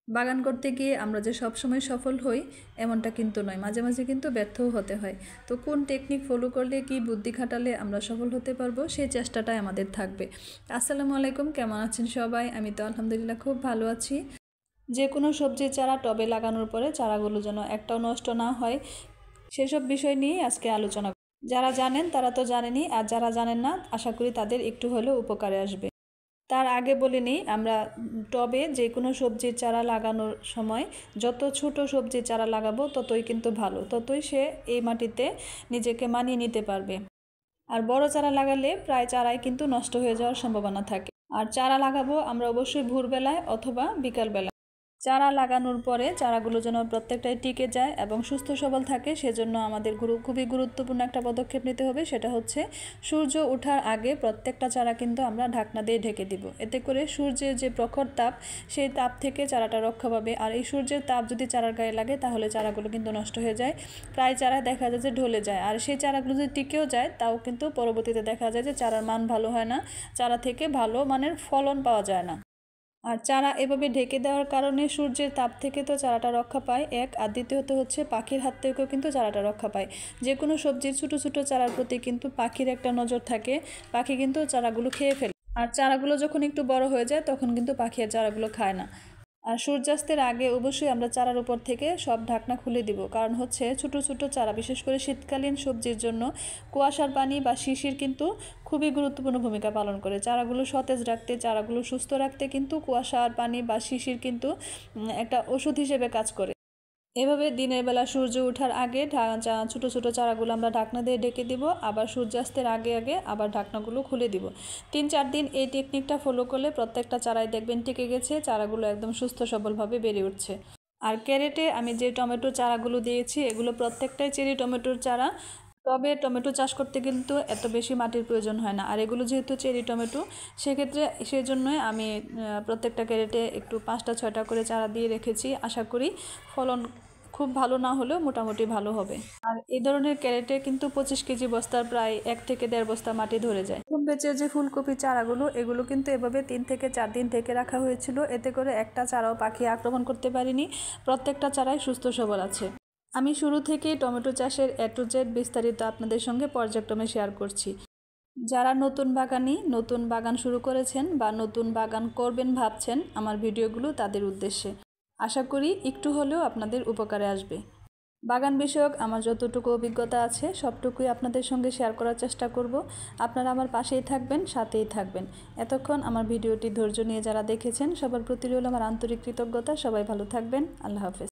বাগান করতে গিয়ে আমরা যে সব সময় সফল হই এমনটা কিন্তু নয়, মাঝে মাঝে কিন্তু ব্যর্থও হতে হয়। তো কোন টেকনিক ফলো করলে কি বুদ্ধি খাটালে আমরা সফল হতে পারবো সেই চেষ্টাটাই আমাদের থাকবে। আসসালামু আলাইকুম, কেমন আছেন সবাই? আমি তো আলহামদুলিল্লাহ খুব ভালো আছি। যে কোনো সবজির চারা টবে লাগানোর পরে চারাগুলো যেন একটাও নষ্ট না হয় সেসব বিষয় নিয়ে আজকে আলোচনা। যারা জানেন তারা তো জানেনই, আর যারা জানেন না আশা করি তাদের একটু হলেও উপকারে আসবে। তার আগে বলে নিই, আমরা টবে যে কোনো সবজির চারা লাগানোর সময় যত ছোট সবজির চারা লাগাবো ততই কিন্তু ভালো, ততই সে এই মাটিতে নিজেকে মানিয়ে নিতে পারবে। আর বড় চারা লাগালে প্রায় চারাই কিন্তু নষ্ট হয়ে যাওয়ার সম্ভাবনা থাকে। আর চারা লাগাবো আমরা অবশ্যই ভোরবেলায় অথবা বিকালবেলা। চারা লাগানোর পরে চারাগুলো যেন প্রত্যেকটাই টিকে যায় এবং সুস্থ সবল থাকে, সেজন্য আমাদের খুবই গুরুত্বপূর্ণ একটা পদক্ষেপ নিতে হবে। সেটা হচ্ছে সূর্য ওঠার আগে প্রত্যেকটা চারা কিন্তু আমরা ঢাকনা দিয়ে ঢেকে দিব। এতে করে সূর্যের যে প্রখর তাপ, সেই তাপ থেকে চারাটা রক্ষা পাবে। আর এই সূর্যের তাপ যদি চারার গায়ে লাগে তাহলে চারাগুলো কিন্তু নষ্ট হয়ে যায়, প্রায় চারা দেখা যায় যে ঢলে যায়। আর সেই চারাগুলো যদি টিকেও যায় তাও কিন্তু পরবর্তীতে দেখা যায় যে চারার মান ভালো হয় না, চারা থেকে ভালো মানের ফলন পাওয়া যায় না। আর চারা এভাবে ঢেকে দেওয়ার কারণে সূর্যের তাপ থেকে তো চারাটা রক্ষা পায় এক, আর দ্বিতীয়ত হচ্ছে পাখির হাত থেকেও কিন্তু চারাটা রক্ষা পায়। যে কোনো সবজির ছোটো ছোটো চারার প্রতি কিন্তু পাখির একটা নজর থাকে, পাখি কিন্তু চারাগুলো খেয়ে ফেলে। আর চারাগুলো যখন একটু বড় হয়ে যায় তখন কিন্তু পাখি আর চারাগুলো খায় না। আর সূর্যাস্তের আগে অবশ্যই আমরা চারার উপর থেকে সব ঢাকনা খুলে দিব, কারণ হচ্ছে ছোটো ছোটো চারা, বিশেষ করে শীতকালীন সবজির জন্য কুয়াশার পানি বা শিশির কিন্তু খুবই গুরুত্বপূর্ণ ভূমিকা পালন করে। চারাগুলো সতেজ রাখতে, চারাগুলো সুস্থ রাখতে কিন্তু কুয়াশার পানি বা শিশির কিন্তু একটা ওষুধ হিসেবে কাজ করে। এভাবে দিনের বেলা সূর্য ওঠার আগে ছোটো ছোটো চারাগুলো আমরা ঢাকনা দিয়ে ঢেকে দিব, আবার সূর্যাস্তের আগে আগে আবার ঢাকনাগুলো খুলে দিব। 3-4 দিন এই টেকনিকটা ফলো করলে প্রত্যেকটা চারাই দেখবেন টিকে গেছে, চারাগুলো একদম সুস্থ সবলভাবে বেড়ে উঠছে। আর ক্যারেটে আমি যে টমেটো চারাগুলো দিয়েছি এগুলো প্রত্যেকটাই চেরি টমেটোর চারা। তবে টমেটো চাষ করতে কিন্তু এত বেশি মাটির প্রয়োজন হয় না, আর এগুলো যেহেতু চেরি টমেটো সেক্ষেত্রে সেই জন্যই আমি প্রত্যেকটা ক্যারেটে একটু 5টা-6টা করে চারা দিয়ে রেখেছি। আশা করি ফলন খুব ভালো না হলেও মোটামুটি ভালো হবে। আর এই ধরনের ক্যারেটে কিন্তু 25 কেজি বস্তার প্রায় 1 থেকে 1.5 বস্তা মাটি ধরে যায়। প্রথম ব্যাচের যে ফুলকপি চারাগুলো এগুলো কিন্তু এভাবে 3 থেকে 4 দিন থেকে রাখা হয়েছিল, এতে করে একটা চারাও পাখি আক্রমণ করতে পারেনি, প্রত্যেকটা চারাই সুস্থ সবল আছে। আমি শুরু থেকেই টমেটো চাষের A to Z বিস্তারিত আপনাদের সঙ্গে পর্যায়ক্রমে শেয়ার করছি। যারা নতুন বাগানি, নতুন বাগান শুরু করেছেন বা নতুন বাগান করবেন ভাবছেন, আমার ভিডিওগুলো তাদের উদ্দেশ্যে। আশা করি একটু হলেও আপনাদের উপকারে আসবে। বাগান বিষয়ক আমার যতটুকু অভিজ্ঞতা আছে সবটুকুই আপনাদের সঙ্গে শেয়ার করার চেষ্টা করব। আপনারা আমার পাশেই থাকবেন, সাথেই থাকবেন। এতক্ষণ আমার ভিডিওটি ধৈর্য নিয়ে যারা দেখেছেন সবার প্রতি রইল আমার আন্তরিক কৃতজ্ঞতা। সবাই ভালো থাকবেন। আল্লাহ হাফেজ।